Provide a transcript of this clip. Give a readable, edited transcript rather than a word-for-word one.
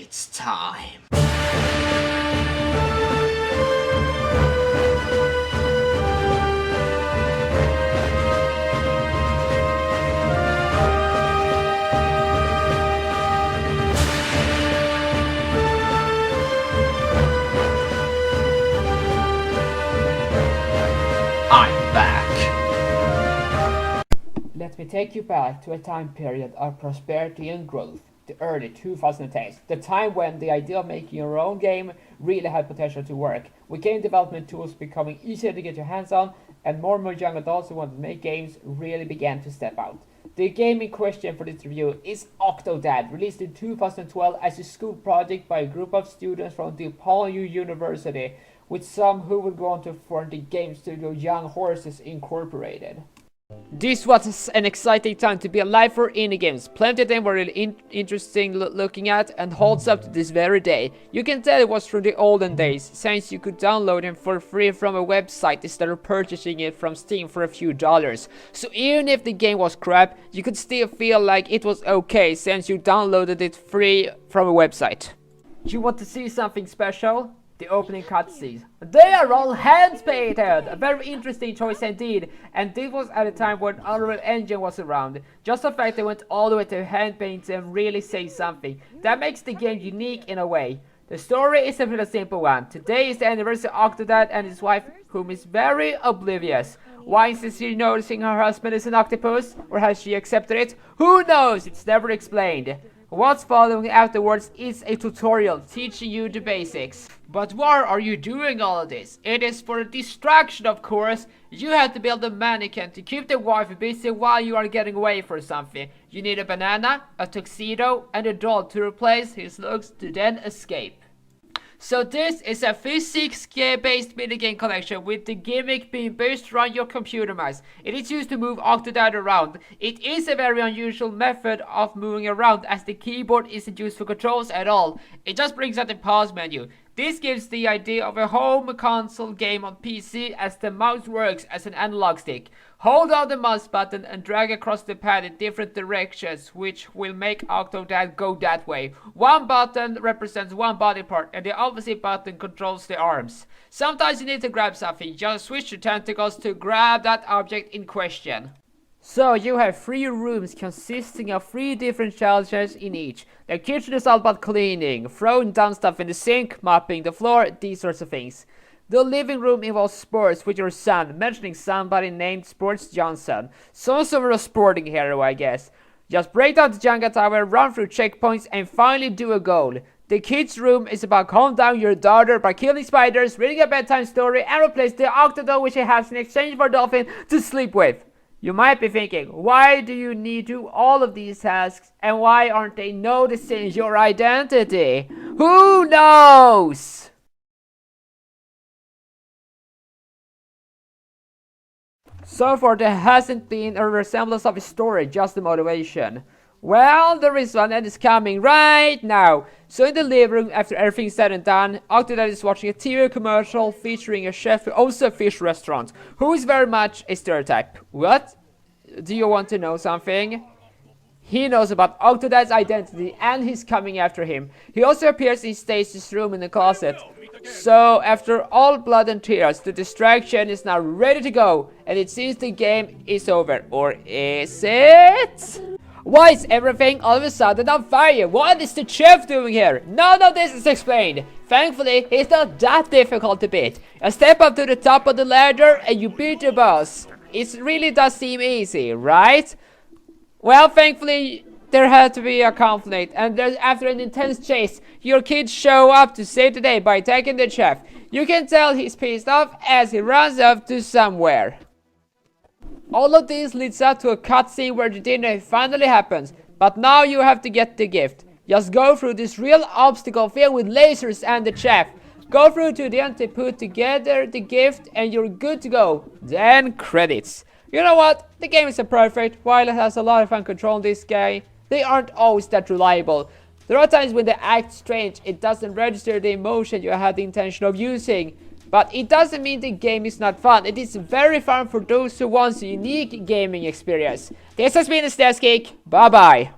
It's time. I'm back. Let me take you back to a time period of prosperity and growth, the early 2010s, the time when the idea of making your own game really had potential to work, with game development tools becoming easier to get your hands on, and more young adults who wanted to make games really began to step out. The game in question for this review is Octodad, released in 2012 as a school project by a group of students from DePaul University, with some who would go on to form the game studio Young Horses Incorporated. This was an exciting time to be alive for indie games. Plenty of them were really interesting looking at and holds up to this very day. You can tell it was from the olden days, since you could download them for free from a website instead of purchasing it from Steam for a few dollars. So even if the game was crap, you could still feel like it was okay since you downloaded it free from a website. You want to see something special? The opening cutscenes. They are all hand-painted! A very interesting choice indeed, and this was at a time when Unreal Engine was around. Just the fact they went all the way to hand paint and really say something. That makes the game unique in a way. The story is a pretty simple one. Today is the anniversary of Octodad and his wife, whom is very oblivious. Why is she noticing her husband is an octopus? Or has she accepted it? Who knows? It's never explained. What's following afterwards is a tutorial teaching you the basics. But why are you doing all of this? It is for a distraction, of course. You have to build a mannequin to keep the wife busy while you are getting away for something. You need a banana, a tuxedo, and a doll to replace his looks to then escape. So this is a physics-based minigame collection with the gimmick being based around your computer mouse. It is used to move Octodad around. It is a very unusual method of moving around as the keyboard isn't used for controls at all. It just brings out the pause menu. This gives the idea of a home console game on PC as the mouse works as an analog stick. Hold down the mouse button and drag across the pad in different directions, which will make Octodad go that way. One button represents one body part and the opposite button controls the arms. Sometimes you need to grab something, just switch your tentacles to grab that object in question. So you have 3 rooms consisting of 3 different challenges in each. The kitchen is all about cleaning, throwing down stuff in the sink, mopping the floor, these sorts of things. The living room involves sports with your son, mentioning somebody named Sports Johnson. Some sort of sporting hero, I guess. Just break down the Jenga tower, run through checkpoints, and finally do a goal. The kids' room is about calm down your daughter by killing spiders, reading a bedtime story, and replace the octodad which she has in exchange for a dolphin to sleep with. You might be thinking, why do you need to do all of these tasks, and why aren't they noticing your identity? Who knows? So far there hasn't been a resemblance of a story, just the motivation. Well, there is one and it's coming right now. So in the living room, after everything's said and done, Octodad is watching a TV commercial featuring a chef who owns a fish restaurant, who is very much a stereotype. What? Do you want to know something? He knows about Octodad's identity and he's coming after him. He also appears in Stacy's room in the closet. So after all blood and tears, the distraction is now ready to go, and it seems the game is over. Or is it? Why is everything all of a sudden on fire? What is the chef doing here? None of this is explained. Thankfully, it's not that difficult to beat. You step up to the top of the ladder and you beat the boss. It really does seem easy, right? Well, thankfully, there had to be a conflict, and after an intense chase, your kids show up to save the day by attacking the chef. You can tell he's pissed off as he runs off to somewhere. All of this leads up to a cutscene where the dinner finally happens, but now you have to get the gift. Just go through this real obstacle filled with lasers and the chef. Go through to the end to put together the gift and you're good to go. Then credits. You know what? The game isn't perfect. While it has a lot of fun controlling this guy, they aren't always that reliable. There are times when they act strange, it doesn't register the emotion you had the intention of using. But it doesn't mean the game is not fun. It is very fun for those who want a unique gaming experience. This has been a Geek. Bye bye.